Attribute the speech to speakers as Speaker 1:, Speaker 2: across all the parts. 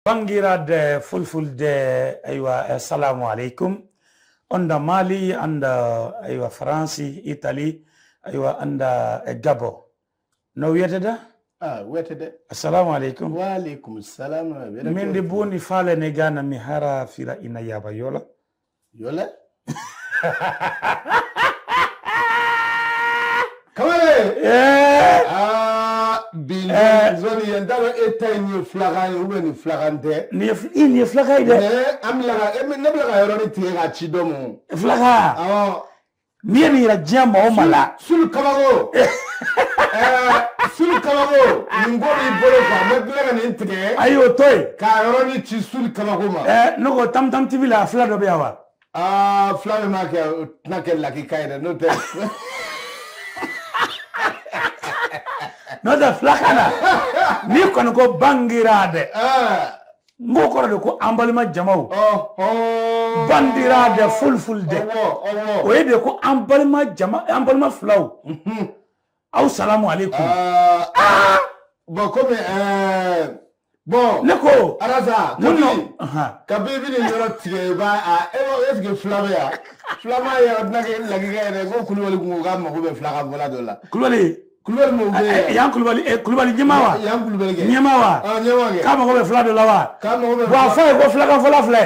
Speaker 1: Bangira de fulfulde aywa assalamu alaikum onda Mali anda aywa France Italy aywa anda Gabo no wiyeteda
Speaker 2: wetede
Speaker 1: assalamu alaikum
Speaker 2: wa alaikum assalam
Speaker 1: min de boni fale ne gana mi hara fira ina yaba yola
Speaker 2: kamale bin zoni yandaro etay ni flaga ube ni flagante
Speaker 1: ni flaga ide
Speaker 2: am laga ne blaga yoro ni tiga chidomo
Speaker 1: flaga ni ni ra jamba o mala
Speaker 2: sul kamago sul kamago ngori bolo ka me blaga ni tige
Speaker 1: ayo toy
Speaker 2: ka yoro ni chi sul kamago ma
Speaker 1: no tam tv la fla do biawa
Speaker 2: flaga ma ke na ke la ki kaida no te
Speaker 1: no da flakana ni kono ko bangirade ngo ko de ko ambalma jamaw bandirade fulfulde o yede ko ambalma flaw aw salamu alaikum
Speaker 2: bon comme bon
Speaker 1: neko
Speaker 2: araza kabibi ni yoro tige ba est-ce que flama ya nage lagige ko kulwali ko ga ma ko be flaka bola dola
Speaker 1: kulwali
Speaker 2: mo be
Speaker 1: yan kulwali nyamawa
Speaker 2: yan kulwali ge
Speaker 1: nyamawa
Speaker 2: nyamawa
Speaker 1: kama ko be flado lawa
Speaker 2: kama ko be
Speaker 1: wa fa ko flaka fola fle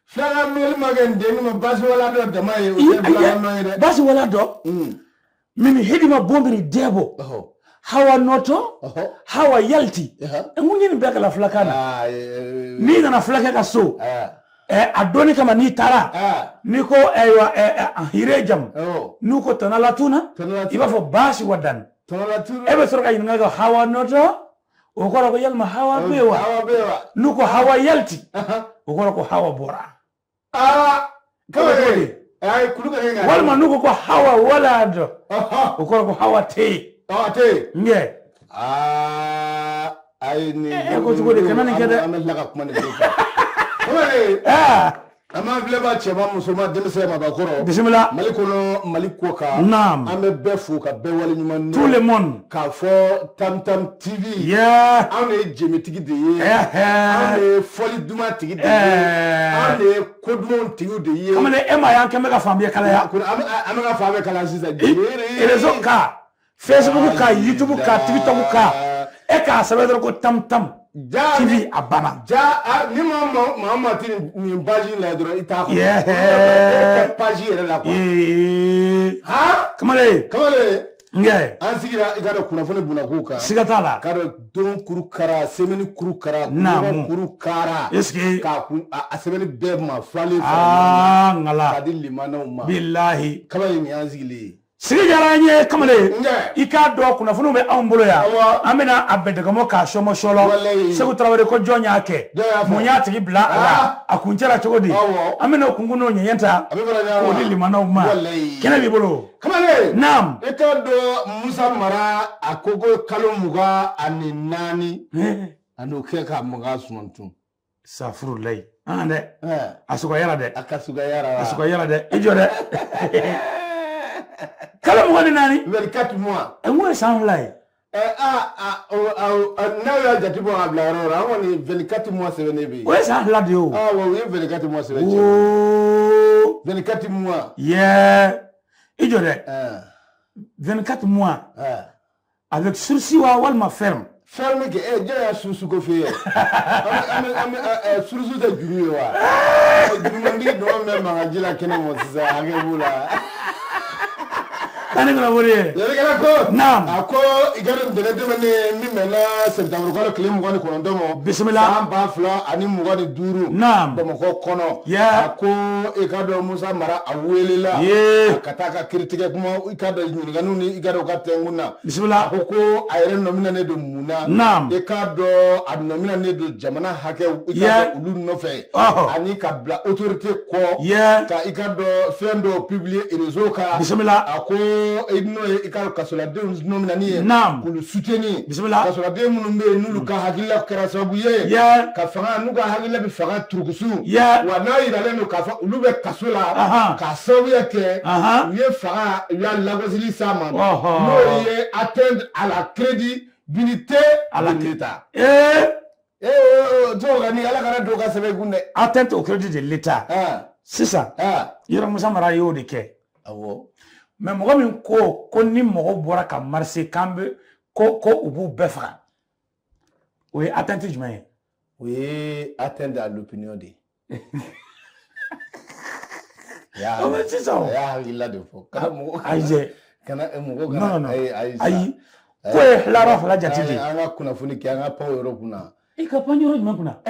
Speaker 2: flaka mil magen de ma basi wala do de ma ye flaka no de
Speaker 1: basi wala do min hedima bombiri debo hawa noto hawa yalti nguni ni beka la flakana ni na flaka ka so adoni kama ni tara niko aywa hirejam nuko tanalatuna iba fo basi wadan tanalatuna ebe soroka yinga hawa noto okora ko yalma hawa bewa nuko hawa yalti okora ko hawa bora
Speaker 2: kawai ay kuluka nga
Speaker 1: walma nuko ko hawa walado okora ko hawa te
Speaker 2: te
Speaker 1: nge
Speaker 2: ay ni
Speaker 1: ko tuko de kanani kede
Speaker 2: amela kuma ne ama bleba chema musoma demse ma bakoro
Speaker 1: bismillah
Speaker 2: maliko ka
Speaker 1: naam
Speaker 2: ame befu ka be wali nyuma
Speaker 1: tout le monde
Speaker 2: ka fo tam tv ane jemetigi de ye ane foli duma tigi de ye ane kodmon tigi de ye
Speaker 1: kamane ema yan keme ka fambe kala ya
Speaker 2: ame ka fambe kala sisa
Speaker 1: rezo ka Facebook ka YouTube ka TikTok ka e ka sabe ko tam TV abana
Speaker 2: ni mama tin ni baji la dro ita ko page era la ko
Speaker 1: kamale nge
Speaker 2: ansigira igado kuna fone buna kuka
Speaker 1: sigatala
Speaker 2: kado don kurukara semeni kurukara kurukara
Speaker 1: eski
Speaker 2: ka a semeni be ma fale
Speaker 1: ngala
Speaker 2: kadili mana umma
Speaker 1: billahi
Speaker 2: kamale ni ansigile
Speaker 1: sigaranye kamale ika do kuna funu be ambolo ya amena abedegamo ka shomo sholo segu trawere ko jonya ake munya tigi bla ala akunjera chogodi amena kunguno nyenta ko dili mana umma kena bi bolo
Speaker 2: kamale
Speaker 1: nam
Speaker 2: ika do Musa Mara akogo kalumuga aninani anoke ka muga sumantu
Speaker 1: safurulai ande asuka yara de
Speaker 2: akasuga yara
Speaker 1: de ijode kala mo woni nani
Speaker 2: 24 mois
Speaker 1: e mo sanfly
Speaker 2: now ya jatibo abla rora woni 24 mois se venebi
Speaker 1: o sanfla de o
Speaker 2: oui 24 mois se venebi 24 mois
Speaker 1: ijode 24 mois avec sursis wa walma ferme
Speaker 2: que ya susu ko fe sursu de juru wa juru ngi do me ma jila kene mo sisa hage bula
Speaker 1: kani kuna buri
Speaker 2: yele ko
Speaker 1: naam
Speaker 2: ako igaro de mene mi mena septembre ko klim ko ni ko ndomo
Speaker 1: bismillah
Speaker 2: ba fla ani mu ko duru
Speaker 1: naam
Speaker 2: do mo ko kono ako igado Musa Mara awelela akataka kritique kuma igado nyinganu ni igado ka tenguna
Speaker 1: bismillah
Speaker 2: ako ayre nomina ne do muna
Speaker 1: naam
Speaker 2: igado adnomina ne do jamana hake igado ulu no fe ani ka bla autorité ko ka igado fendo publier réseau ka
Speaker 1: bismillah
Speaker 2: ako idno ikal kasola de nomina ni
Speaker 1: pour
Speaker 2: le soutenir
Speaker 1: bismillah
Speaker 2: kasola de munumbe nulu ka hakilla kara sabuye ka fanga nuga hakilla bi fanga turkusu wa na idale no ka fa ulube kasola ka sabuye ke ye fanga ya lagosili sama no ye atteindre à la crédit Binité à l'État.
Speaker 1: Atteinte au crédit de l'État. C'est ça. Yoromusa Mara yo de ke. Mais moi min ko ni mo bora ka marché kambe ko ubu befa. Oui, atteinte jumɛn?
Speaker 2: Oui, atteinte à l'opinion de.
Speaker 1: Mais c'est ça.
Speaker 2: Il a de faux.
Speaker 1: Aïe. Non. Aïe. Ko lara fala jatide.
Speaker 2: Anga kuna funi ki anga pa Europe na.
Speaker 1: Ka pa Europe jumɛn kuna?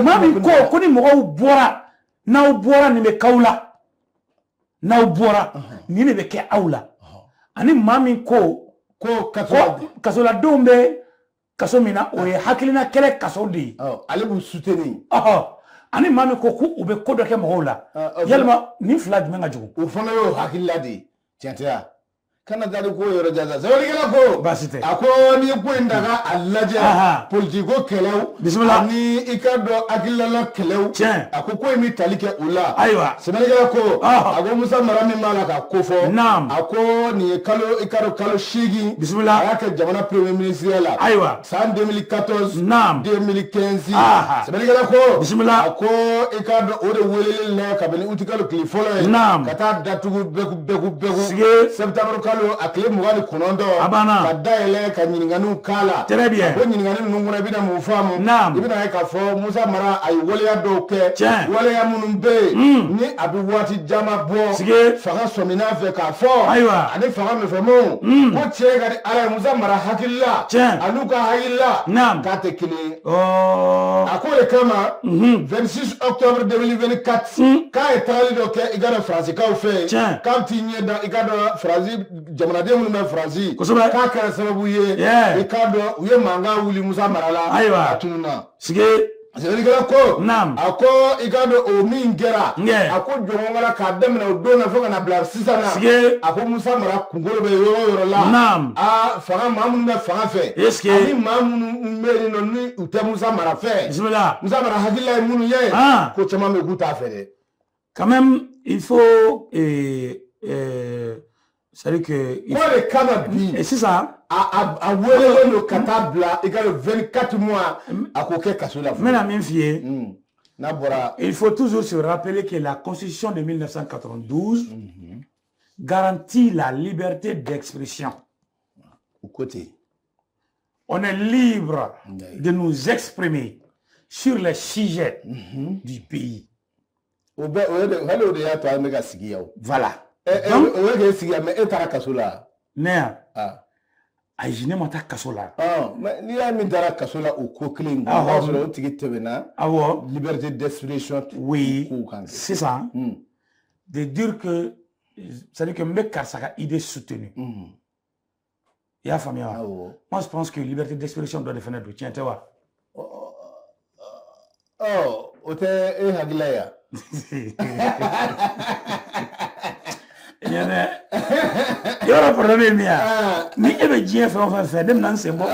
Speaker 1: Mami ko ni mo bora na bora ni me kaula. N'aw bɔra ni ne bɛ kɛ aw la ani maa min ko kasoladenw bɛ kaso min na o ye hakilina kɛlɛ kaso de ye
Speaker 2: ale b'u soutenir
Speaker 1: ani maa min ko u bɛ ko dɔ kɛ mɔgɔw la yalima nin fila jumɛn ka jugu
Speaker 2: o fana y'o hakilila de ye tiɲɛ tɛ wa kana dali ko yɔrɔ jaza sɛbɛnnikɛla ko
Speaker 1: baasi tɛ
Speaker 2: a ko n'i ye ko in daga a lajɛ politiko kɛlɛw
Speaker 1: bisimila
Speaker 2: ani i ka dɔn hakililala kɛlɛw
Speaker 1: tiɲɛ
Speaker 2: a ko in bɛ tali kɛ o la
Speaker 1: ayiwa
Speaker 2: sɛbɛnnikɛla ko a ko Musa Mara min b'a la ka ko fɔ
Speaker 1: naam
Speaker 2: a ko nin ye kalo i ka dɔn kalo 8
Speaker 1: bisimila
Speaker 2: a y'a kɛ jamana premier ministre la
Speaker 1: ayiwa
Speaker 2: san 2014
Speaker 1: naam
Speaker 2: 2015 sɛbɛnnikɛla ko
Speaker 1: bisimila
Speaker 2: a ko i ka dɔn o de weleli la kabini uti kalo tile fɔlɔ ye
Speaker 1: naam
Speaker 2: ka taa datugu bɛku
Speaker 1: sige
Speaker 2: septembre kalo a tile 29
Speaker 1: abana
Speaker 2: ka dayɛlɛ ka ɲininkaliw k'a la
Speaker 1: très bien
Speaker 2: ko ɲininkali ninnu kɔnɔ i bɛna mun faamu
Speaker 1: naam
Speaker 2: i bɛna ye k'a fɔ Musa Mara a ye waleya dɔw kɛ
Speaker 1: tiɲɛ
Speaker 2: waleya minnu bɛ yen ni a bɛ waati caman bɔ
Speaker 1: sige
Speaker 2: fanga sɔmina fɛ k'a fɔ
Speaker 1: ayiwa
Speaker 2: ani fanga min fɛ mun ko tiɲɛ ka di Ala ye Musa Mara hakilila
Speaker 1: tiɲɛ
Speaker 2: an'u ka hakilila
Speaker 1: naam
Speaker 2: k'a tɛ kelen ye a ko de kama 26 octobre 2024 k'a ye tagali dɔ kɛ i ka dɔn Faransikaw fɛ
Speaker 1: tiɲɛ
Speaker 2: k'a t'i ɲɛ da i ka dɔn Faransi jamanaden minnu bɛ Faransi
Speaker 1: kosɛbɛ
Speaker 2: k'a kɛra sababu ye i k'a dɔn u ye mankan wuli Musa Mara la
Speaker 1: ayiwa
Speaker 2: a tununna
Speaker 1: sige
Speaker 2: sɛbɛnnikɛla ko
Speaker 1: naam
Speaker 2: a ko i ka dɔn o min kɛra a ko jɔnɲɔgɔn k'a daminɛ o don na fo ka na bila sisan na
Speaker 1: sige
Speaker 2: a ko Musa Mara kunkolo bɛ yɔrɔ o yɔrɔ la
Speaker 1: naam
Speaker 2: fanga maa minnu bɛ fanga fɛ ani maa minnu bɛ yen nɔ ni u tɛ Musa Mara fɛ
Speaker 1: bisimila
Speaker 2: Musa Mara hakilila ye minnu ye ko caman bɛ k'u t'a fɛ dɛ
Speaker 1: quand même il faut c'est-à-dire que sisan
Speaker 2: a welelen don ka taa bila i ka 24 mois a k'o kɛ kaso la.
Speaker 1: n bɛna min f'i ye
Speaker 2: n'a bɔra
Speaker 1: il faut toujours se rappeler que la constitution de 1992 garantit la liberté d'expression.
Speaker 2: Au côté.
Speaker 1: On est libre de nous exprimer sur les sujets du pays. Voilà.
Speaker 2: Donc,
Speaker 1: ne ma taa kaso la.
Speaker 2: N'i y'a min taara kaso la o ko kelen o b'a sɔrɔ o tigi tɛmɛna liberté d'expression.
Speaker 1: Oui, c'est ça. De dire que c'est-à-dire que n bɛ karisa ka idée soutenue. I y'a faamuya wa? Moi je pense que liberté d'expression dɔ de fana don tiɲɛ tɛ wa?
Speaker 2: O tɛ e hakilila ye wa?
Speaker 1: Yɔrɔ problème ye min ye ni e bɛ diɲɛ fɛn o fɛn fɛ ne bɛna n sen bɔ o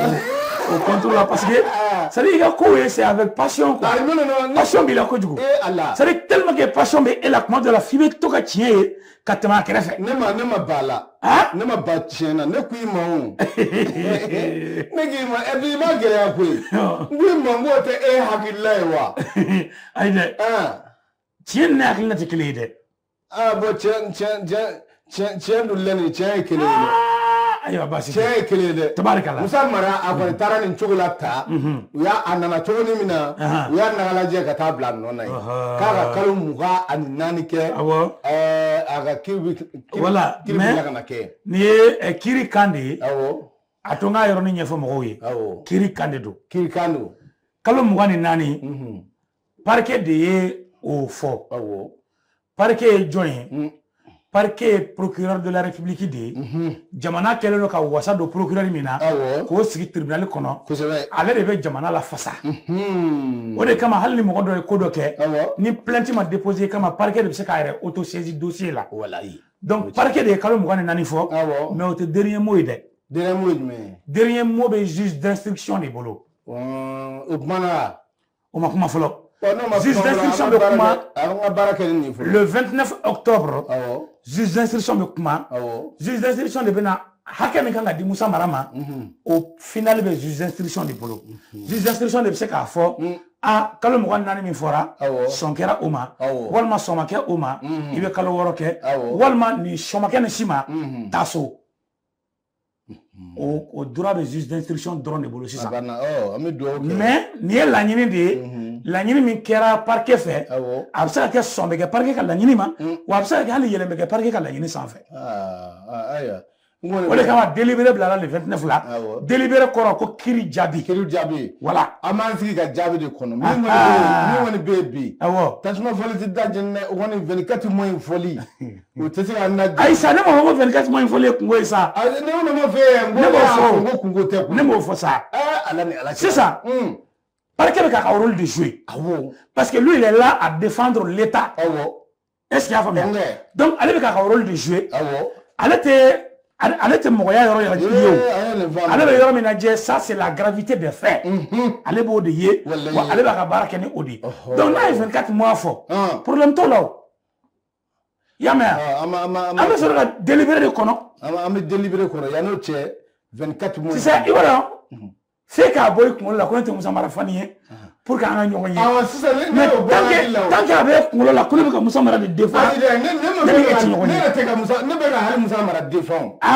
Speaker 1: contrôle la parce que c'est à dire i ka ko ye c'est avec passion quoi. Passion b'i la kojugu. C'est à dire tellement que passion bɛ e la tuma dɔ la f'i bɛ to ka tiɲɛ ye ka tɛmɛ a kɛrɛfɛ.
Speaker 2: Ne ma ba la. Ne ma ba tiɲɛ na ne ko i ma o. Ne k'i ma et puis i ma gɛlɛya koyi. N ko i ma n k'o tɛ e hakilila ye wa.
Speaker 1: Ayi dɛ. Tiɲɛ ni ne hakilina tɛ kelen ye dɛ.
Speaker 2: Bon tiɲɛ dun lɛ nin tiɲɛ ye kelen ye dɛ.
Speaker 1: Ayiwa baasi tɛ.
Speaker 2: Tiɲɛ ye kelen ye dɛ.
Speaker 1: Tabarikala.
Speaker 2: Musa Mara a kɔni taara nin cogo la ta. A nana cogo min na u y'a nagalajɛ ka taa bila nɔ na ye. K'a ka kalo 24 kɛ.
Speaker 1: Awɔ.
Speaker 2: A ka kiiri
Speaker 1: voilà
Speaker 2: bila ka na kɛ.
Speaker 1: Nin ye kiiri kan de ye.
Speaker 2: Awɔ.
Speaker 1: A to n k'a yɔrɔnin ɲɛfɔ mɔgɔw ye.
Speaker 2: Awɔ.
Speaker 1: Kiiri kan de don.
Speaker 2: Kiiri kan don.
Speaker 1: Kalo 24 parquet de ye o fɔ.
Speaker 2: Awɔ.
Speaker 1: Parquet ye jɔn ye? Parquet ye procureur de la République de ye. Jamana kɛlen don ka wasa don procureur min na k'o sigi tribunal kɔnɔ.
Speaker 2: Kosɛbɛ.
Speaker 1: Ale de bɛ jamana lafasa. O de kama hali ni mɔgɔ dɔ ye ko dɔ kɛ ni plainte ma déposé kama parquet de bɛ se k'a yɛrɛ auto-saisir dossier la.
Speaker 2: Walayi.
Speaker 1: Donc parquet de ye kalo 24 fɔ. Mais o tɛ dernier mot ye dɛ.
Speaker 2: Dernier mot ye jumɛn ye?
Speaker 1: Dernier mot bɛ juge d'instruction de bolo.
Speaker 2: O kumana.
Speaker 1: O ma kuma fɔlɔ. juge d'instruction de Kuma le 29 octobre juge d'instruction de Kuma juge d'instruction de Bena hakɛ min kan ka di Musa Mara ma au final bɛ juge d'instruction de bolo juge d'instruction de bɛ se k'a fɔ kalo 24 min fɔra sɔn kɛra o ma walima sɔn ma kɛ o ma i bɛ kalo 6 kɛ walima ni sɔn ma kɛ ni si ma taa so o droit bɛ juge d'instruction dɔrɔn de bolo sisan mais nin ye laɲini de ye laɲini min kɛra parquet fɛ a bɛ se ka kɛ sɔn bɛ kɛ parquet ka laɲini ma wa a bɛ se ka kɛ hali yɛlɛ bɛ kɛ parquet ka laɲini sanfɛ o de kama délibéré bilara le 29 la délibéré kɔrɔ ko kiiri jaabi voilà
Speaker 2: an b'an sigi ka jaabi de kɔnɔ min kɔni bɛ yen bi tasuma fɔli tɛ da jɛnɛ o kɔni 24 mois in fɔli o tɛ se ka na
Speaker 1: ayi sa ne m'a fɔ ko 24 mois in fɔli ye kungo ye sa
Speaker 2: ne ko ne ma fɛ yen n ko kungo tɛ
Speaker 1: ne m'o fɔ sa
Speaker 2: ala ni ala cɛ
Speaker 1: sisan parquet bɛ k'a rôle de jouer parce que lui il est là à défendre l'état est-ce qu'il y a faamuya donc ale bɛ k'a rôle de jouer ale tɛ mɔgɔya yɔrɔ yɛrɛ ye o ale bɛ yɔrɔ min lajɛ ça c'est la gravité des faits ale b'o de ye wa ale b'a ka baara kɛ ni o de ye donc n'a ye 24 mois fɔ problème t'o la o i y'a mɛn yan an bɛ sɔrɔ ka délibéré de kɔnɔ
Speaker 2: an bɛ délibéré kɔnɔ yan'o cɛ 24 mois
Speaker 1: sisan i b'a dɔn f'e k'a bɔ i kunkolo la ko ne tɛ Musa Mara fani ye pour que an ka ɲɔgɔn ye mais tant que a bɛ kunkolo la ko ne bɛ ka Musa Mara de défendre ne bɛ kɛ ti ɲɔgɔn ye
Speaker 2: ne yɛrɛ tɛ ka Musa ne bɛ ka hali Musa Mara défendre ne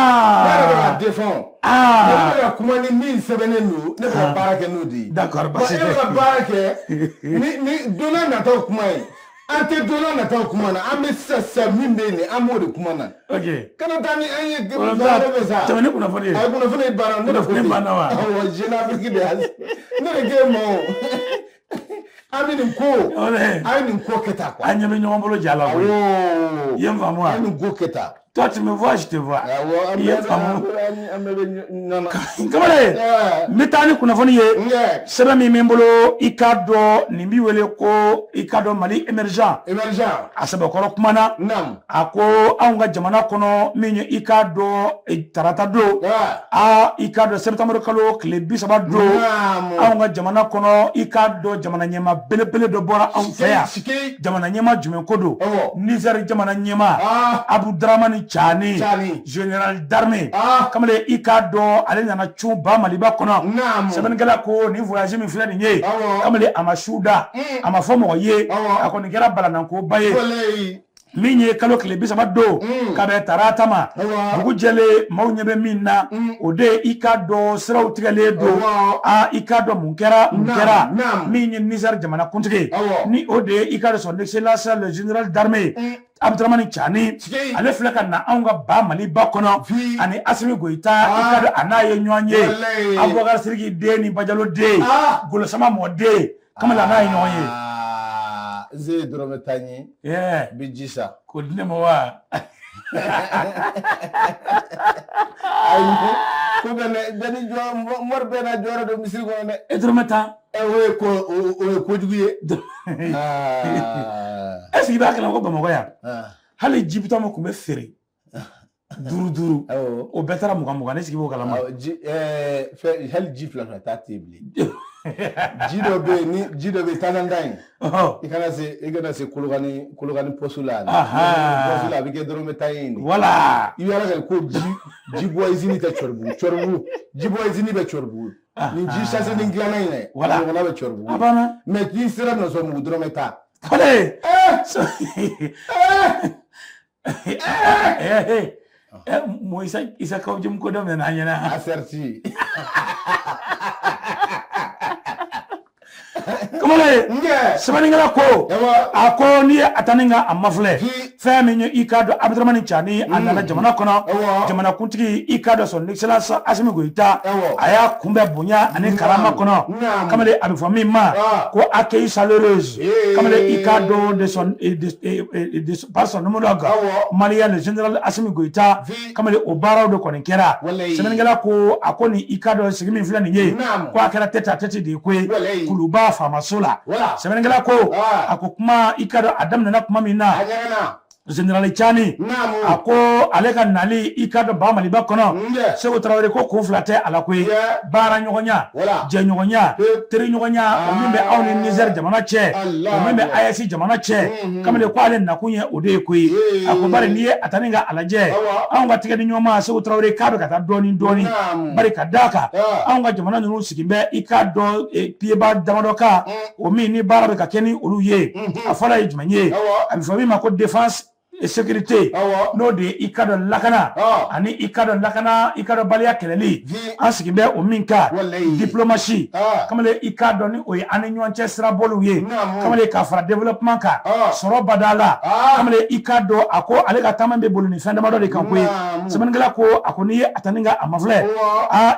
Speaker 2: yɛrɛ bɛ ka défendre ne bɛ ka kuma ni min sɛbɛnnen don ne bɛ ka baara kɛ n'o de ye
Speaker 1: d'accord basi tɛ
Speaker 2: e bɛ ka baara kɛ ni don n'a nataw kuma ye an tɛ don n'a nataw kuma na an bɛ sisan min bɛ yen de an b'o de kuma na
Speaker 1: ok
Speaker 2: kana taa ni an ye baara bɛ sa
Speaker 1: tɛmɛ ni kunnafoni ye
Speaker 2: kunnafoni ye baara ne
Speaker 1: kunnafoni banna wa
Speaker 2: awɔ jeune Afrique de ne de k'e ma o an bɛ nin ko an ye nin ko kɛ tan quoi
Speaker 1: an ɲɛ bɛ ɲɔgɔn bolo ja la koyi i ye n faamu wa
Speaker 2: an ye nin ko kɛ tan
Speaker 1: toi tu me vois je te vois i ye faamu kamalen n bɛ taa ni kunnafoni ye sɛbɛn min bɛ n bolo i k'a dɔn nin b'i wele ko i k'a dɔn Mali émergent a sɛbɛkɔrɔ kumana a ko anw ka jamana kɔnɔ min ye i k'a dɔn tarata don i k'a dɔn septembre kalo tile 30 don anw ka jamana kɔnɔ i k'a dɔn jamana ɲɛma belebele dɔ bɔra anw fɛ yan jamana ɲɛma jumɛn ko don Niger jamana ɲɛma Abudramani Chani général d'armée kamalen i k'a dɔn ale nana cun ba Maliba kɔnɔ sɛbɛnnikɛla ko nin voyage min filɛ nin ye kamalen a ma su da a ma fɔ mɔgɔ ye a kɔni kɛra balanankoba ye min ye kalo tile 30 don ka bɛn tarata ma dugu jɛlen maaw ɲɛ bɛ min na o de ye i k'a dɔn siraw tigɛlen don i k'a dɔn mun kɛra min ye Niger jamana kuntigi ni o de ye i k'a dɔn son excellence le général d'armée Abudramani Chani ale filɛ ka na anw ka ba Maliba kɔnɔ ani Asimi Goyita i k'a dɔn a n'a ye ɲɔgɔn ye Abubakar Sidiki den ni Bajalo den Golosama mɔ den kamalen a n'a ye ɲɔgɔn ye
Speaker 2: Zé dɔrɔmɛ tan ye bi ji sa
Speaker 1: ko di ne ma wa
Speaker 2: ayi ko bɛnɛ dani jɔ mɔri bɛɛ na jɔyɔrɔ dɔ misiri kɔnɔ dɛ
Speaker 1: e dɔrɔmɛ tan
Speaker 2: o ye kojugu ye
Speaker 1: est-ce que i b'a kalan ko Bamakɔ yan hali ji bitɔn min tun bɛ feere 5 o bɛɛ taara 20 ne sigi b'o kalama
Speaker 2: hali ji 2 taa tɛ bilen ji dɔ bɛ yen ni ji dɔ bɛ yen tananda in i kana se Kolokani poste la poste la a bɛ kɛ dɔrɔmɛ tan ye
Speaker 1: voilà
Speaker 2: i b'a kɛ ko ji bɔ usine tɛ Cɔribugu ji bɔ usine bɛ Cɔribugu ni ji sase ni dilanna in dɛ ɲɔgɔnna bɛ Cɔribugu mais k'i sera Nɔnsɔnbugu dɔrɔmɛ tan
Speaker 1: mo isa kaw jëm ko dem na ñana
Speaker 2: acerti
Speaker 1: kamale sɛbɛnnikɛla ko a ko ni ataninga a mafilɛ fɛn min ye i k'a dɔn Abudramani Chani a nana jamana kɔnɔ jamana kuntigi i k'a dɔn son excellence Asimi Goyita a y'a kunbɛn bonya ani karama kɔnɔ kamalen a bɛ fɔ min ma ko accueil chaleureuse kamalen i k'a dɔn par son homologue malien le général Asimi Goyita kamalen o baaraw de kɔni kɛra sɛbɛnnikɛla ko a ko ni i k'a dɔn sigi min filɛ nin ye ko a kɛra tête à tête de ye ko ye kuluba faamaso la sɛbɛnnikɛla ko a ko kuma i k'a dɔn a daminɛna kuma min na Général Chani ako ale ka nali ikado ba Maliba kono Sego Traoré ko ko flate ala ko bara nyogonya je nyogonya teri nyogonya o mimbe awni Niger jamana che o mimbe IC jamana che kamale ko ale nakunye ode ko ako bari niye ataninga alaje anga tigedi nyoma Sego Traoré kabe kata doni bari kadaka anga jamana nunu sikimbe ikado pieba damadoka o mi ni bara be ka keni oluye afala ijmanye amfami mako défense et sécurité no de ikado lakana ani ikado balia keleli asiki be o minka diplomatie kamale ikado ni o ani nyonche sra boluye kamale ka fara développement ka soro badala kamale ikado ako ale ka tamambe boluni fenda mado de kankoy semengala ko akoni ataninga amavle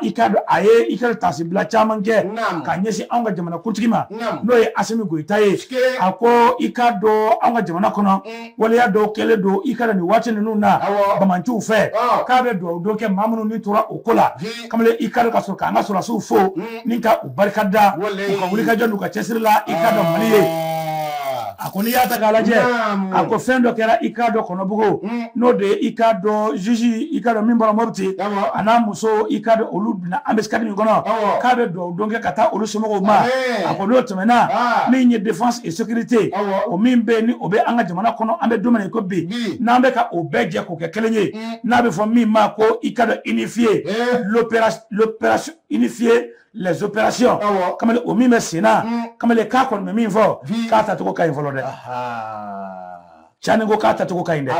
Speaker 1: ikado aye ikado tasibla chamange ka nyesi anga jamana kutigima no e asemi goitaye ako ikado anga jamana kono wale ya do do ikara ni wache ni nuna bamanchu fe kabe do ke mamunu ni tura okola kamale ikara ka so kanga so la so fo ninka ubarkada ko wulika jondu ka chesirla ikada maliye akoni yata galaje ako fendo kera ikado kono bugo no de ikado juji ikado mimbara mobti ana muso ikado oludna ambeskadi ni kono kabe do donke kata olusomo ma akono temena ni défense et sécurité o mimbe ni obe anga jamana kono ambe domene ko bi nambe ka obeje ko kekelenye nabe fo mi ma ko ikado unifier l'opération unifier les opérations comme le omi mesina comme le cas qu'on me mi fo kata to ko kay volode chane go kata to ko kay inde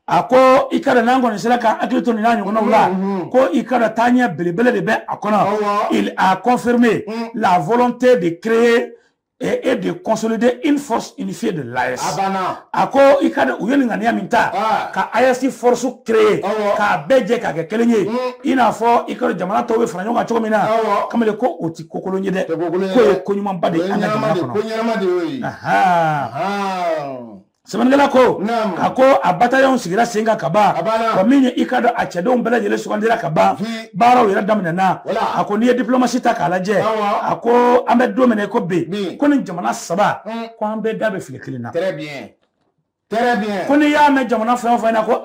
Speaker 1: ako ikada nango ni selaka aklito ni nanyo kono la ko ikada tanya belebele de be akona il a confirmé la volonté de créer et de consolider une force unifiée de l'AS. Ako ikada uyoni ngania minta ka AS force créer ka beje ka kelenye ina fo ikada jamana towe franyo ga chomina kamele ko oti kokolonye de ko konyuma bade anga jamana kono Semangala ko ako abatayon sigira singa kaba kwa minye ikado achedo mbele jele sukandira kaba bara wira damina na ako niye diplomatie ta kalaje ako ambe domene ko be ko ni jamana saba ko ambe dabe filikilina
Speaker 2: très bien
Speaker 1: koni ya me jamana fa na ko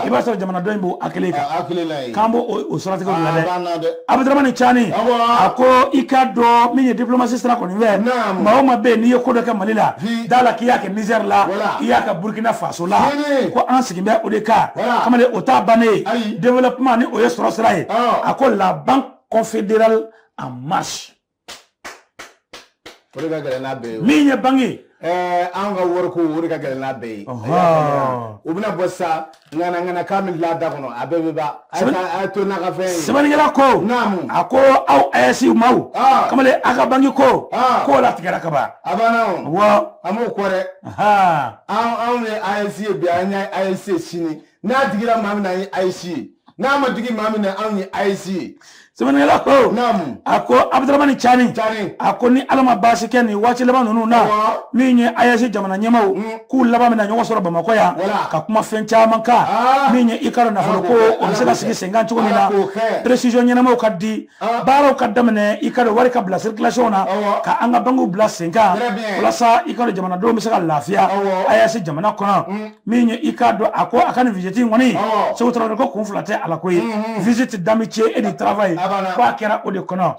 Speaker 1: iba so jamana do imbo akeleka kambo o sorati ko lade Abdurrahman Chani ako ikado minye diplomatie stra ko niwe ma be ni ko do ka malila dala ki yake Niger la yaka Burkina Faso la ko ansigi be odeka kamale ota bane développement ni o yesro srai ako la banque confédérale en marche minye bangi
Speaker 2: anga worko wurika galna be ubna bossa ngana kamil la dagono abebe ba ato na ka fe
Speaker 1: sebanigala ko ako au asi mau kamale aka bangi ko la tigara ka ba
Speaker 2: abana
Speaker 1: wa
Speaker 2: amu kore an asi bi anya asi sini na digira mami na asi na ma digi mami na an asi
Speaker 1: sebenarnya ko ako Abdurrahman Chani ako ni alama basi keni wachi laba nunu na minye ayasi jamana nyemau ku laba mena nyongo soro bamako ya ka kuma fencha manka minye ikaro na folo ko onisela sigi senga nchuko mina precision nyena mau kaddi baro kadamene ikaro wari ka bla circulation na ka anga bangu bla senga plasa ikaro jamana do misaka lafia ayasi jamana kona minye ikado ako akani visiting woni so utro ko kumflate ala ko visite d'amitié et de travail kwa kera ode kono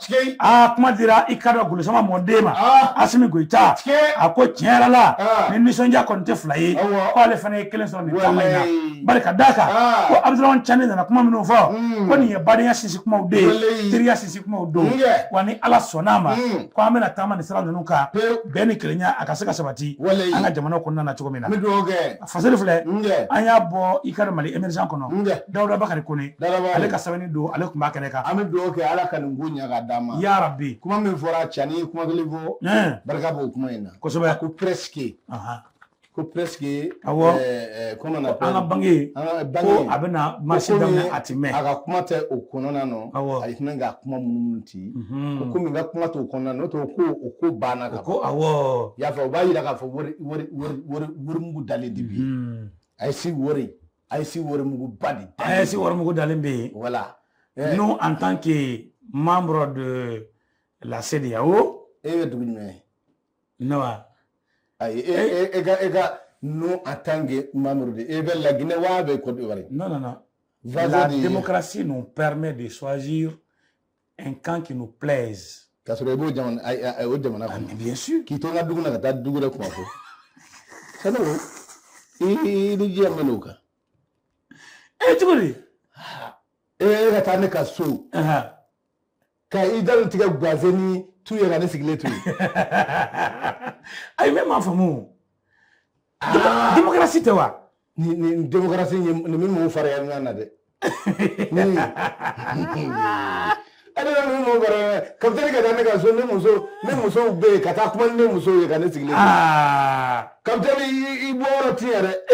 Speaker 1: kuma dira ikado gulu sama modema asimi goita ako tiara la ni nisonja konte fly ko ale fane kelen so ni tamina barka daka ko Abdurrahman Chani na kuma mino fo ko ni bade ya sisi kuma ude tiriya sisi kuma udo wani ala sonama ko amena tama ni sira nuka beni kelenya akasaka sabati anga jamana ko na chogomina fasele fle anya bo ikado mali emergent kono Dawda Bakari Kone ale ka sabani do ale kuma kaneka
Speaker 2: ke ala kan ngunya ga dama
Speaker 1: ya rabbi
Speaker 2: kuma min fora Chani kuma gelevo barka bo kuma ina
Speaker 1: ko soba
Speaker 2: ko presque
Speaker 1: kono na anga bangi ko abena mashidam na atime
Speaker 2: aga kuma te okono na no ay nga kuma munti ko mi ga kuma to kono no to ko bana ka
Speaker 1: ko awo
Speaker 2: ya fa bayi daga fa wori mugu dale dibi ay si wori mugu badi
Speaker 1: ay si wori mugu dale be
Speaker 2: voilà.
Speaker 1: Nous, en tant que membres de la CEDEAO,
Speaker 2: nous en tant que membres de la Guinée ou avec Côte d'Ivoire.
Speaker 1: Non. La démocratie nous permet de choisir un camp qui nous plaise.
Speaker 2: Mais
Speaker 1: bien sûr.
Speaker 2: Qui t'en a doublé la date double quoi. Ça non. Et il dit à Melouka.
Speaker 1: Eh, tu connais?
Speaker 2: Eh, la tane kassou. Quand il donne tika guazeni, tout est gagné siglé tout.
Speaker 1: Aïe, même en famille. Démocratie, tu vois.
Speaker 2: Ni démocratie, ni même mon frère, n'y en a de. Ale na mo bara comme tel que dans les gazo ne muso be kata kuma ne muso ye kana sigile comme tel i boro tiere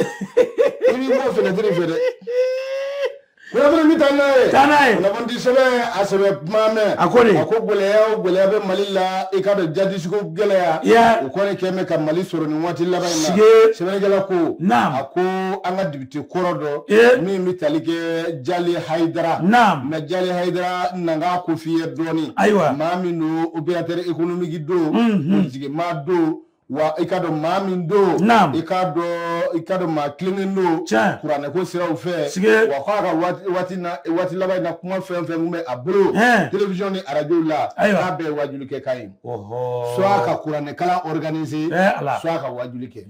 Speaker 2: i bo fe na dire fede ko na mi tanaye na bondi sebe asebe mame akogole be malilla e ka do jadi siko gele ya ko ne keme kam mali soro ni wati laba ina sebe gele ko ako anga dibite korodo mi talike jali haidara na jali haidara nanga ko fiye doni mami no opérateur économique do politique ma do wa ikado mami do ikado ma cleaning no kurane ko sira fe wa ka wati laba na kuma fe ngume abro télévision ni radio la ka be wajulu ke kai so aka kurane kala organiser so aka wajulu ke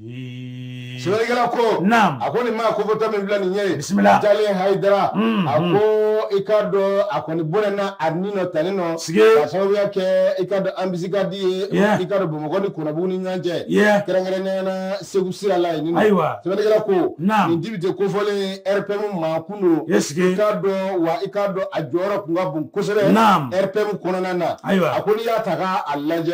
Speaker 2: sibere gala ko akoni ma ko vota me blani nye jali haidara ako ikado akoni bonena adnino tanino sababu yake ikado ambisigadi ikado bomogoni kuna buni nyanje kerengere na segu sira la ni sibere gala ko ni dibite ko fole RPM ma kuno ikado ajora kunga bun kosere RPM kono nana akoni ya taka alaje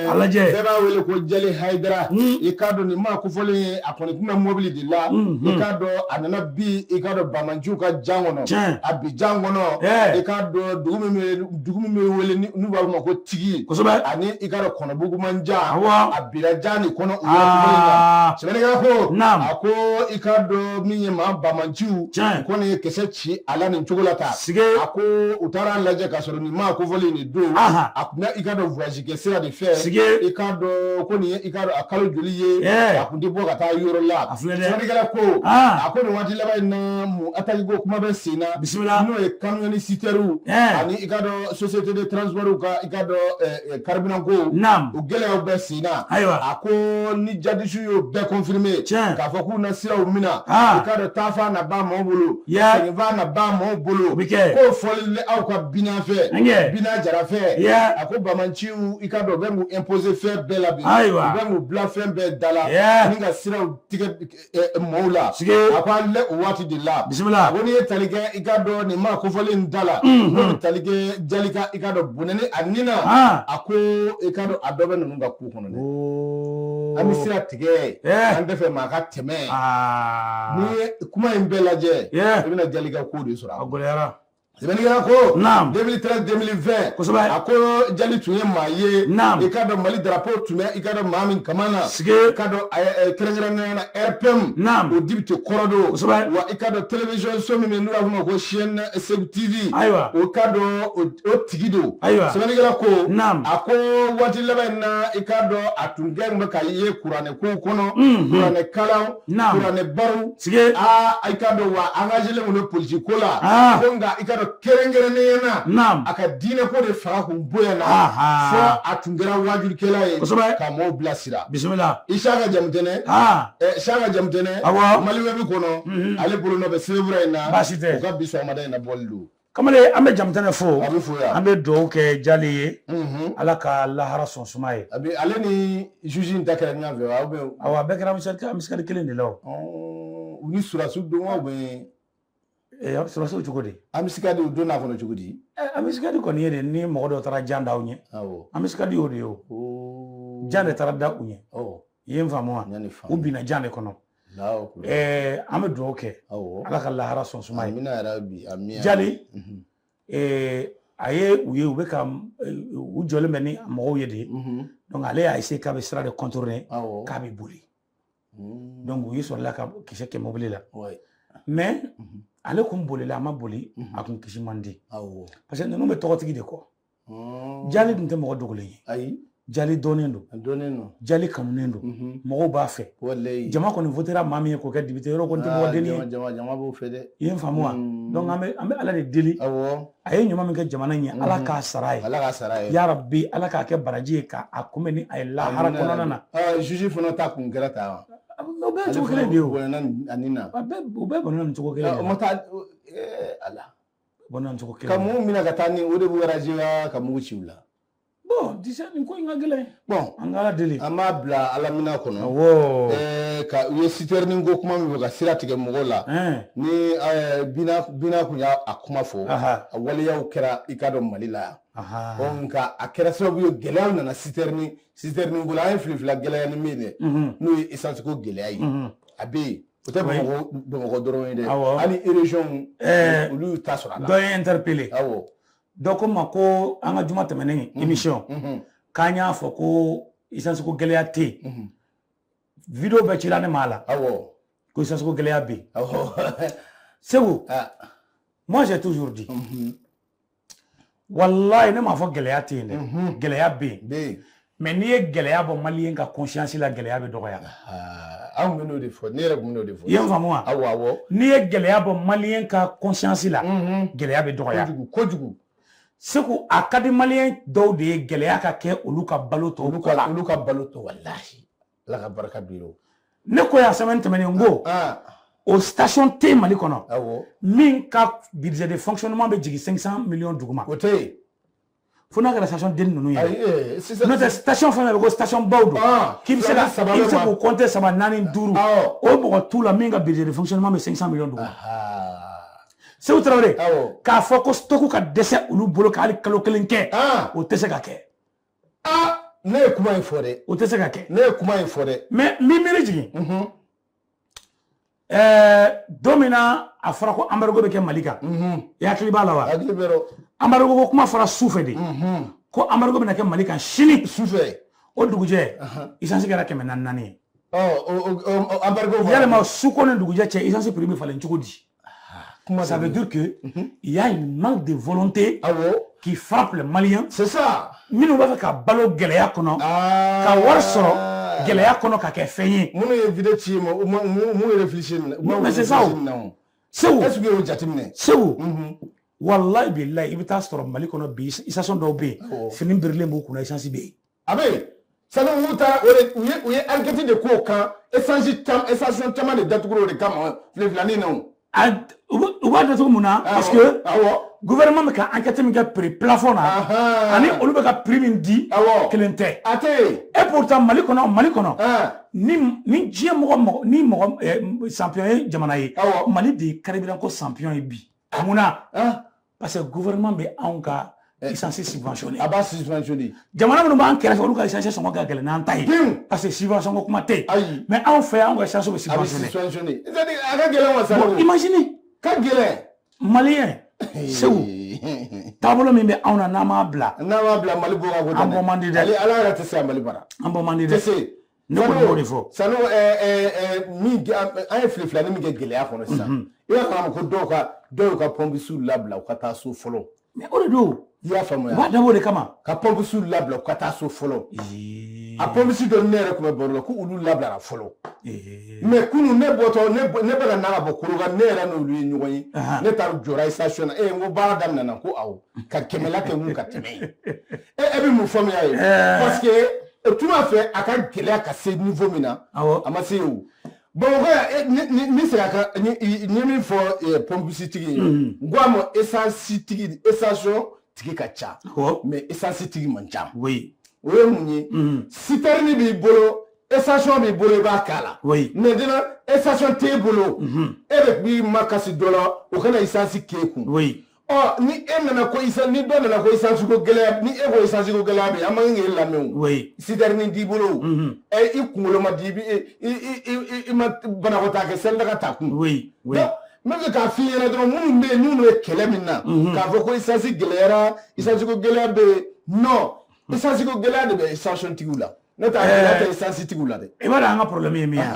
Speaker 2: beba wele ko jali haidara ikado ni ma ko fole akoni kuma mobile de la ikado anana bi ikado bamanju ka jangono abi jangono ikado dugumi me wele ni ba ma ko tigi ani ikado kono bugu manja abira jani kono uya sebele ko ako ikado minye ma bamanju kono kese chi ala ni chokolata ako utara laje kasoro ni ma ko vole ni do akuna ikado voyage ke sera de faire ikado koni ikado akalo joliye akundi bo kata yoro la sebele ko ako ni wati laba na mu ataki go kuma be sina no e camion citeru ani ikado société de transport ka ikado carburant go o gele o be sina ako ni jadishu yo be confirmer ka foku na sira o mina ikado tafa na ba mo bolo va na ba mo bolo ko folile au ka bina fe bina jara fe ako bamanchiu ikado be mu imposer fe bela bi be mu bla fe be dala ninga sira o ticket moula akwa le wati de la bismillah woni talige ikado ni ma ko fole ndala no talige jalika ikado bunene anina ako ikado adobe no nga ku kono ne amisira tige ande fe maka teme ni kuma imbelaje ibina jalika ku de sura agolera Sebenarnya ko 2013-2020 ako jali tunye maye ikado mali drapeau tunye ikado mamin kamana ikado kerengere na RPM o dibite korodo wa ikado television so mi nura huma ko chaîne Segu TV o ikado o tigido sebenarnya ko ako wati leba na ikado atunge mbaka ye kurane ko kono kurane kala kurane baru ikado wa engagé le politique la konga ikado kerengere nena aka dine ko de fara ko boya na so atungera wajul kelaye ka mo blasira bismillah ishaka jamtene shaka jamtene maliwe bi kono ale bolo no be celebrate na ko ka biso amada na bollu
Speaker 1: kamale ambe jamtene fo ambe do ke jaliye ala ka lahara son sumaye
Speaker 2: abi ale ni juji ntakere nya ve
Speaker 1: awa bekra miskal kelen de law
Speaker 2: uni sura su do wa be
Speaker 1: suraso chukudi
Speaker 2: amisikadi udona kono chukudi
Speaker 1: amisikadi ko niye ni modo tara janda unye amisikadi odi yo jande tara da unye yemfa mo ubina jande kono amedo oke ala kala hara son sumay
Speaker 2: amina rabbi amia
Speaker 1: jali aye uye ubeka ujole meni mo yedi donc ale a essayer ka be sera de contourner ka be boli donc uye sur la ka kise ke mobile la mais ale kun bolila ma boli akun kisi mandi parce que nous me togotigi de ko jali dun te mo dogole
Speaker 2: ayi
Speaker 1: jali donendo jali kamunendo mɔgɔw b'a fɛ jama kɔni votera maa min ye k'o kɛ député yɔrɔ kɔni tɛ mɔgɔ denni ye
Speaker 2: jama b'o fɛ dɛ
Speaker 1: i ye n faamu wa donc an bɛ ala de deli a ye ɲuman min kɛ jamana in ye ala k'a sara a ye ya rabbi ala k'a kɛ baraji ye k'a kunbɛn ni a ye lahara kɔnɔna na
Speaker 2: juge fana ta kun kɛra ta
Speaker 1: o bɛɛ cogo kelen de ye o u bɛɛ bɔnna nin cogo kelen de la
Speaker 2: ala
Speaker 1: bɔnna nin cogo kelen
Speaker 2: ka mun mina ka taa ni o de b'u rajiya ka mugu ci u la
Speaker 1: bon disa nin ko in ka gɛlɛn bon an ka ala deli
Speaker 2: an b'a bila ala mina kɔnɔ ka u ye citerni ko kuma min fɔ ka sira tigɛ mɔgɔw la ni bina kun y'a kuma fɔ a waleyaw kɛra i ka dɔn mali la yan nka a kɛra sababu ye gɛlɛyaw nana citerni ko la an ye filifila gɛlɛya ni min ye n'o ye essence ko gɛlɛya ye a bɛ yen o tɛ bamakɔ dɔrɔn ye dɛ hali région olu y'u ta sɔrɔ a la
Speaker 1: dɔ ye interpellé dɔ ko ma ko an ka juma tɛmɛnen émission k'an y'a fɔ ko essence ko gɛlɛya tɛ yen vidéo bɛɛ cira ne ma la ko essence ko gɛlɛya bɛ yen Segu moi j'ai toujours dit wallahi ne m'a fɔ gɛlɛya tɛ yen dɛ gɛlɛya bɛ yen mais n'i ye gɛlɛya bɔ maliyɛn ka conscience la gɛlɛya bɛ dɔgɔya
Speaker 2: anw bɛ n'o de fɔ ne yɛrɛ tun bɛ n'o de fɔ
Speaker 1: i ye n faamu wa n'i ye gɛlɛya bɔ maliyɛn ka conscience la gɛlɛya bɛ dɔgɔya
Speaker 2: kojugu
Speaker 1: Segu a ka di maliyɛn dɔw de ye gɛlɛya ka kɛ olu ka balo tɔ
Speaker 2: olu ka balo tɔ wallahi ala ka barika biro
Speaker 1: ne ko yan semaine tɛmɛnen n ko o station tɛ Mali kɔnɔ min ka budget de fonctionnement bɛ jigin 500 millions duguma
Speaker 2: o tɛ yen
Speaker 1: fo n'a kɛra station den ninnu ye n'o tɛ station fɛn fɛn bɛ ko station baw don k'i bɛ se k'u compter 3 4 5 o mɔgɔ t'u la min ka budget de fonctionnement bɛ 500 millions duguma Segu Tarawele k'a fɔ ko stock ka dɛsɛ olu bolo ka hali kalo kelen kɛ o tɛ se ka kɛ
Speaker 2: ne ye kuma in fɔ dɛ
Speaker 1: o tɛ se ka kɛ
Speaker 2: ne ye kuma in fɔ dɛ
Speaker 1: mais min miiri jigin don min na a fɔra ko embargo bɛ kɛ Mali kan i hakili b'a la wa
Speaker 2: hakili bɛ rɔ
Speaker 1: embargo ko kuma fɔra sufɛ de ko embargo bɛna kɛ Mali kan sini
Speaker 2: sufɛ
Speaker 1: o dugujɛ essence kɛra 400 ye
Speaker 2: embargo
Speaker 1: yalima suko ni dugujɛ cɛ essence prix bɛ falen cogo di ça veut dire que il y a une manque de volonté qui frappe les Maliens.
Speaker 2: C'est ça.
Speaker 1: Minnu b'a fɛ ka balo gɛlɛya kɔnɔ ka wari sɔrɔ gɛlɛya kɔnɔ ka kɛ fɛn ye.
Speaker 2: Minnu ye vidéo ci ma mun réfléchir
Speaker 1: mais c'est ça Segu
Speaker 2: est-ce que o jateminɛ
Speaker 1: Segu wallahi billahi i bɛ taa sɔrɔ Mali kɔnɔ bi station dɔw bɛ yen fini birilen b'u kunna essence bɛ yen.
Speaker 2: a bɛ yen sani u taara u ye enquête de k'o kan essence caman de datugura o de kama filifilani na o.
Speaker 1: u b'a datugu mun na parce que gouvernement bɛ ka enquête min kɛ prix plafond na ani olu bɛ ka prix min di kelen tɛ et pourtant Mali kɔnɔ ni diɲɛ mɔgɔ ni mɔgɔ champion ye jamana ye Mali de ye carburant ko champion ye bi mun na parce que gouvernement bɛ anw ka essence subventionné
Speaker 2: a b'a subventionné
Speaker 1: jamana minnu b'an kɛrɛfɛ olu ka essence sɔngɔ ka gɛlɛn n'an ta ye parce que subvention ko kuma tɛ mais anw fɛ yan anw ka essence bɛ subventionné
Speaker 2: a ka gɛlɛn wa sa
Speaker 1: imagine
Speaker 2: ka gɛlɛn
Speaker 1: maliyɛn Segu taabolo min bɛ anw na n'an m'a bila
Speaker 2: Mali bɔ ka ko
Speaker 1: an bɔ man di dɛ
Speaker 2: ala yɛrɛ tɛ se a Mali bara
Speaker 1: an bɔ man di dɛ ne kɔni b'o de fɔ
Speaker 2: sanu min an ye filifilani min kɛ gɛlɛya kɔnɔ sisan i b'a fɔ ko dɔw y'u ka pɔnpisiw labila u ka taa so fɔlɔ
Speaker 1: mais o de don
Speaker 2: i y'a faamuya
Speaker 1: u b'a dabɔ o de kama
Speaker 2: ka pɔnpisiw labila u ka taa so fɔlɔ a pɔnpisi dɔ ne yɛrɛ tun bɛ baro la ko olu labilara fɔlɔ mais kunun ne bɔtɔ ne bɛ ka na ka bɔ Kolokan ne yɛrɛ n'olu ye ɲɔgɔn ye ne taara jɔra station na n ko baara daminɛna ko awɔ ka kɛmɛla kɛ mun ka tɛmɛ ye e bɛ mun faamuya ye parce que tuma fɛ a ka gɛlɛya ka se niveau min na a ma se o Bamakɔ yan ni sera ka ni min fɔ pɔnpisi tigi ye n ko a ma essence tigi ka ca mais essence tigi man ca o ye mun ye citerne b'i bolo essence b'i bolo i b'a k'a la maintenant essence t'e bolo e de b'i makasi dɔ la o kana essence k'e kun ni e nana ko ni dɔ nana ko essence ko gɛlɛya ni e ko essence ko gɛlɛya bɛ an man k'e lamɛn o citerne t'i bolo i kunkolo ma di i ma banakɔtaa kɛ seli daga ta kun n bɛ fɛ k'a f'i ɲɛna dɔrɔn minnu bɛ yen n'u ye kɛlɛ min na k'a fɔ ko essence gɛlɛyara essence ko gɛlɛya bɛ yen non essence ko gɛlɛya de bɛ station tigiw la ne t'a gɛlɛya tɛ essence tigiw la dɛ i
Speaker 1: b'a dɔn an ka problème ye min ye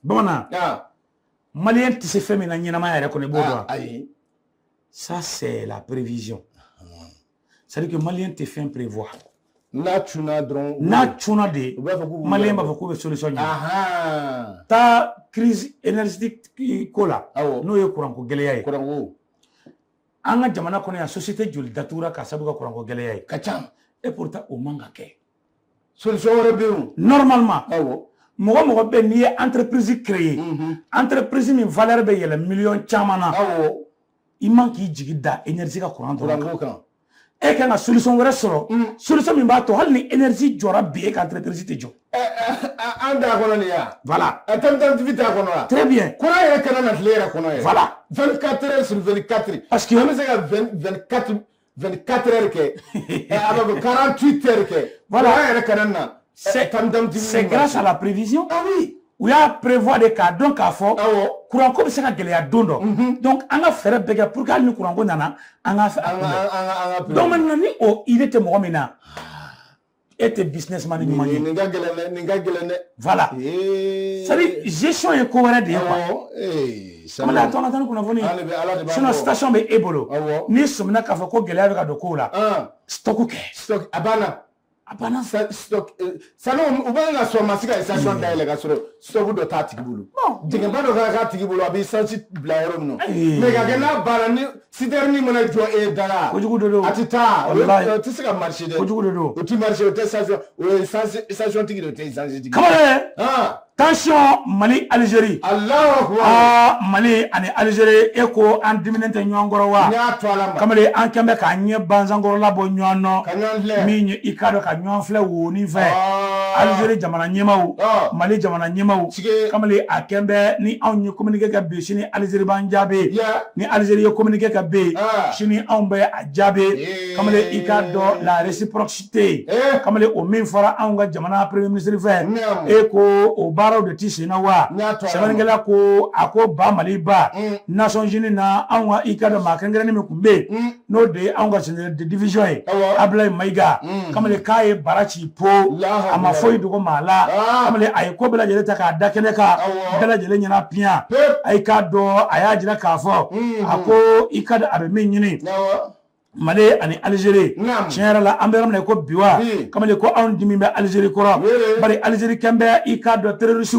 Speaker 1: bamanan maliyɛn tɛ se fɛn min na ɲɛnamaya yɛrɛ kɔnɔ i b'o dɔn
Speaker 2: ayi
Speaker 1: ça c'est la prévision c'est à dire que maliyɛn tɛ fɛn prévoir
Speaker 2: n'a cuna dɔrɔn
Speaker 1: de malien b'a fɔ k'u bɛ solution ɲini ta crise énergétique ko la n'o ye courant ko gɛlɛya ye an ka jamana kɔnɔ yan société joli datugura ka sababu ka courant ko gɛlɛya ye
Speaker 2: ka ca
Speaker 1: et pourtant o man ka kɛ
Speaker 2: solution wɛrɛ bɛ yen
Speaker 1: normalement mɔgɔ bɛ n'i ye entreprise créer entreprise min valeur bɛ yɛlɛ million caman na i man k'i jigi da énergie ka courant dɔrɔn kan e kan ka solution wɛrɛ sɔrɔ solution min b'a to hali ni énergie jɔra bi e ka entreprise tɛ jɔ
Speaker 2: an da kɔnɔ nin ya
Speaker 1: voilà
Speaker 2: alternative t'a kɔnɔ wa
Speaker 1: très bien
Speaker 2: courant yɛrɛ kana na tile yɛrɛ kɔnɔ yɛrɛ
Speaker 1: voilà
Speaker 2: 24 heures sur 24
Speaker 1: parce que
Speaker 2: an bɛ se ka 24 heures kɛ a bɛ 48 heures kɛ
Speaker 1: voilà
Speaker 2: courant yɛrɛ kana na
Speaker 1: c'est grâce à la prévision
Speaker 2: ah oui
Speaker 1: u y'a prévoir de k'a dɔn k'a fɔ courant ko bɛ se ka gɛlɛya don dɔ donc an ka fɛɛrɛ bɛɛ kɛ pour que hali ni courant ko nana an ka fɛ donc maintenant ni o idée tɛ mɔgɔ min na e tɛ businessman ɲuman ye
Speaker 2: nin ka gɛlɛn dɛ
Speaker 1: voilà c'est-à-dire gestion ye ko wɛrɛ de ye quoi amala tɔn tan kunnafoni sinon station bɛ e bolo n'i sɔmina k'a fɔ ko gɛlɛya bɛ ka don kow la stock kɛ
Speaker 2: a banna stock sanu u bɛ na sɔn ma se ka station dayɛlɛ ka sɔrɔ stock dɔ t'a tigi bolo dingɛba dɔ k'a tigi bolo a bɛ essence bila yɔrɔ min na mais ka kɛ n'a banna ni citerne mana jɔ e dara
Speaker 1: kojugu de don
Speaker 2: a tɛ taa o tɛ se ka marcher dɛ
Speaker 1: kojugu de don
Speaker 2: o tɛ marcher o tɛ station o ye station tigi de o tɛ essence tigi
Speaker 1: kamalen tension Mali Algérie
Speaker 2: Allahu akbar
Speaker 1: Mali ani Algérie e ko an diminen tɛ ɲɔgɔn kɔrɔ wa kamalen an kɛn bɛ k'a ɲɛ bansankɔrɔ labɔ ɲɔgɔn nɔ min ye i ka dɔn ka ɲɔgɔn filɛ woni fɛ Algérie jamana ɲɛmaw Mali jamana ɲɛmaw kamalen a kɛn bɛ ni anw ye communiqué kɛ bi sini Algérie b'an jaabi ni Algérie ye communiqué kɛ bi sini anw bɛ a jaabi kamalen i ka dɔn la réciprocité kamalen o min fɔra anw ka jamana premier ministre fɛ e ko o baaraw de ti sen na wa sɛbɛnnikɛla ko a ko ba Mali ba Nations Unies na anw ka i ka dɔn maa kɛrɛnkɛrɛnnen min tun bɛ yen n'o de ye anw ka général de division ye Abdoulaye Mayiga kamalen k'a ye bara ci po a ma foyi dogo maa la kamalen a ye ko bɛɛ lajɛlen ta k'a da kɛnɛ kan bɛɛ lajɛlen ɲɛna piyan a y'i k'a dɔn a y'a jira k'a fɔ a ko i ka dɔn a bɛ min ɲini Mali ani Algérie tiɲɛ yɛrɛ la an bɛ yɔrɔ min na ko bi wa kamalen ko anw dimi bɛ Algérie kɔrɔ bari Algérie kɛn bɛ i ka dɔn terroriste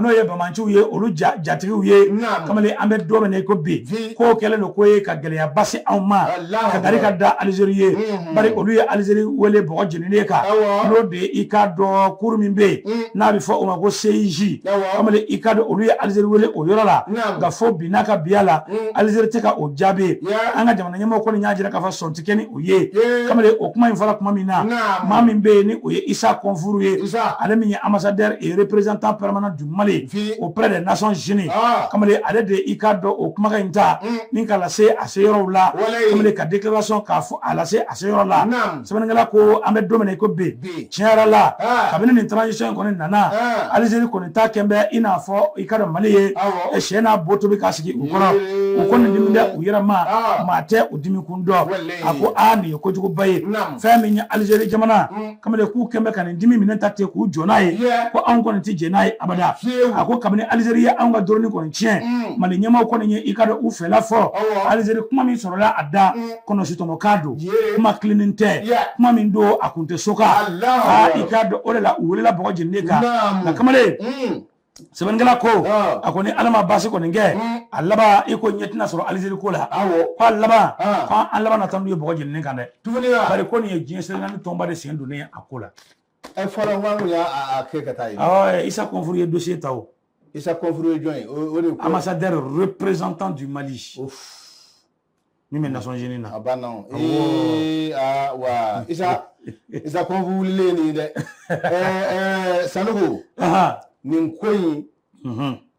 Speaker 1: n'o ye bamanciw ye olu jatigiw ye kamalen an bɛ don min na ko bi k'o kɛlen don ko ye ka gɛlɛya basi anw ma ka gari ka da Algérie ye bari olu ye Algérie wele bɔgɔ jeninen kan n'o de ye i ka dɔn cour min bɛ yen n'a bɛ fɔ o ma ko CIJ kamalen i ka dɔn olu ye Algérie wele o yɔrɔ la nka fo bi n'a ka biya la Algérie tɛ ka o jaabi an ka jamana ɲɛmɔgɔ kɔni y'a jira k'a fɔ sɔn tɛ kɛ ni o ye kamalen o kuma in fɔra kuma min na maa min bɛ yen ni o ye Issa Konfuru ye ale min ye ambassadeur et représentant permanent du Mali auprès des Nations Unies kamalen ale de i ka dɔn o kumakan in ta ni ka lase a se yɔrɔw la kamalen ka déclaration k'a fɔ a lase a se yɔrɔ la sɛbɛnnikɛla ko an bɛ don min na i ko bi tiɲɛ yɛrɛ la kabini nin transition in kɔni nana Algérie kɔni ta kɛn bɛ i n'a fɔ i ka dɔn Mali ye sɛ n'a bo tobi k'a sigi u kɔrɔ o kɔni dimi bɛ u yɛrɛ ma maa tɛ u dimi kun dɔn a ko nin ye kojuguba ye fɛn min ye Algérie jamana kamalen k'u kɛn bɛ ka nin dimi minɛ ta ten k'u jɔ n'a ye ko anw kɔni tɛ jɛ n'a ye abada a ko kabini Algérie ye anw ka dɔrɔni kɔni tiɲɛ Mali ɲɛmaaw kɔni ye i ka dɔn u fɛla fɔ Algérie kuma min sɔrɔla a da kɔnɔsitɔmɔkan don kuma kilennen tɛ kuma min don a kun tɛ so kan i ka dɔn o de la u welela bɔgɔ jeninen kan nka kamalen sɛbɛnnikɛla ko a ko ni Ala ma baasi kɔni kɛ a laban i ko ɲɛ tɛna sɔrɔ Algérie ko la ko a laban ko an laban na taa n'u ye bɔgɔ jeninen kan dɛ bari ko nin ye diɲɛ sɛbɛnni tɔnba de sen donnen a ko la
Speaker 2: fɔlɔ n ko y'a kɛ ka taa yen
Speaker 1: Issa Konfuru ye dossier ta o
Speaker 2: Issa Konfuru ye jɔn ye o de
Speaker 1: ambassadeur représentant du Mali min bɛ Nations Unies na
Speaker 2: a banna wa Issa Konfuru wulilen nin dɛ Sanogo nin ko in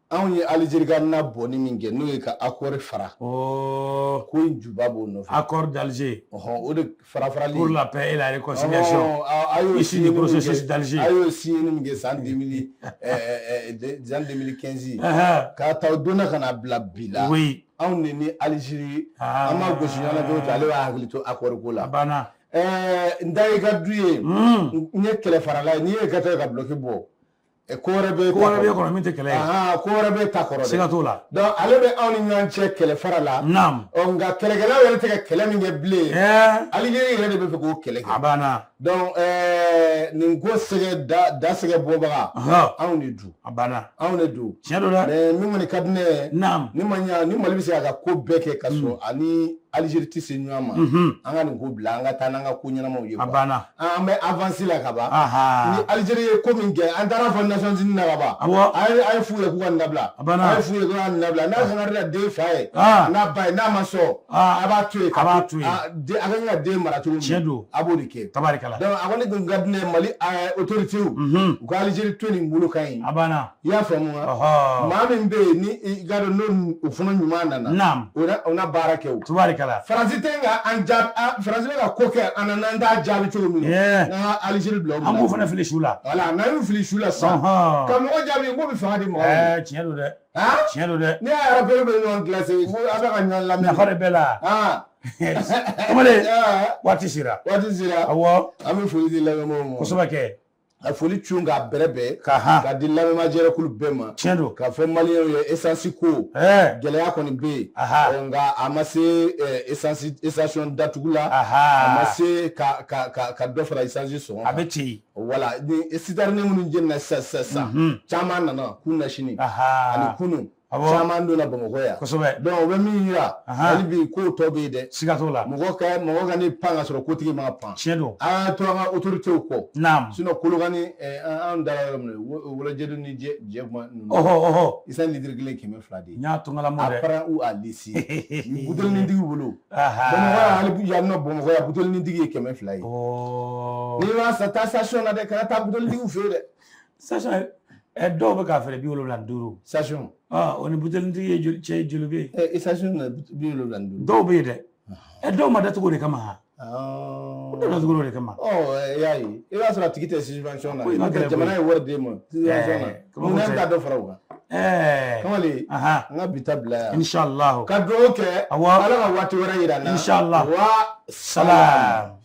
Speaker 2: anw ye Algérie ka na bɔnni min kɛ n'o ye ka accord fara ko in juba b'o nɔfɛ
Speaker 1: accord d'Alger
Speaker 2: o de farali
Speaker 1: pour la paix et la réconciliation issu du processus d'Alger
Speaker 2: a y'o signé min kɛ san 2015 k'a ta o donna ka na bila bi la anw de ni Algérie an ma gosi ɲɔgɔn na cogo ale b'a hakili to accord ko la n da i ka du ye n ye kɛlɛ farala ye n'i ye ka taa ka bloqué bɔ Kore be
Speaker 1: kono min te kele
Speaker 2: kore be ta koro
Speaker 1: siga to la
Speaker 2: donc ale be aw ni ñan che kele fara la
Speaker 1: nam
Speaker 2: on ga kele gela wele te kele mi nge ble Algérie yere de be ko kele
Speaker 1: abana
Speaker 2: donc ni go sege da sege boba aw ni du
Speaker 1: abana
Speaker 2: aw ni du
Speaker 1: tiado la
Speaker 2: mais mi ngoni kadne
Speaker 1: nam
Speaker 2: ni manya ni malbi se ga ko beke kaso ani Algérie ti se nyama anga ni ko bla anga tananga ko nyana mo yeba
Speaker 1: abana
Speaker 2: mais avancer la kaba ni Algérie ko min ge andara fa nations unis na kaba ay fu ye ko ndabla ay fu ye ko ndabla na ngara de fae na bay na maso aba tué de aga nga de maratu
Speaker 1: chedo
Speaker 2: abodi ke
Speaker 1: tabarikala
Speaker 2: donc agone ko gadne Mali autorité ko Algérie to ni mbulu kay
Speaker 1: abana
Speaker 2: ya famu ma min be ni gado non ufuna nyuma
Speaker 1: nam
Speaker 2: ona barake
Speaker 1: tabarikala
Speaker 2: France tenga anjab France ga koke ananda jabi to mi na Algérie blo
Speaker 1: amu fana fili shula
Speaker 2: wala na yu fili shula sa kam o jabi mo bi fadi mo
Speaker 1: tiendo de tiendo de
Speaker 2: ni arabe be non classe mo aba kan la
Speaker 1: na fare bela kamale wati sira awo
Speaker 2: ami fuli di la mo
Speaker 1: ko sobake
Speaker 2: a foli chunga berebe ka di la ma jere kulu bema
Speaker 1: tiendo
Speaker 2: ka fo malien yo essence ko geleya ko ni be nga amase essence datugula amase ka do fara essence so
Speaker 1: abeti
Speaker 2: wala ni sitarne mun jenna sa chama nana kunna shini ani kunu chama ndo na bongo ya donc be mi ya ali bi ko to be de
Speaker 1: sigatola
Speaker 2: mo ga ni panga so ko tigi ma pan
Speaker 1: tiendo
Speaker 2: to nga autorité ko
Speaker 1: nam
Speaker 2: sino kulugani an dara wala jedu ni je ma isan leader glen ki me fladi
Speaker 1: nya to ngala mo de
Speaker 2: après ou à lisi budul ni digi bulu bongo ya ali bu ya no bongo ya budul ni digi ke me fladi ni wa sa ta station na de kana ta budul digi fere
Speaker 1: station do be ka fere bi wolo lan duru
Speaker 2: station
Speaker 1: oni budul ndi che julube
Speaker 2: station na bi wolo lan duru
Speaker 1: do be de do ma da to gore kama do da to gore kama
Speaker 2: yayi ila sura tikite subvention na jamana e worde mo subvention na mo na da do farawa kamali nga bitabla
Speaker 1: inshallah
Speaker 2: ka do ke ala ga wati wara ira na
Speaker 1: inshallah
Speaker 2: wa salam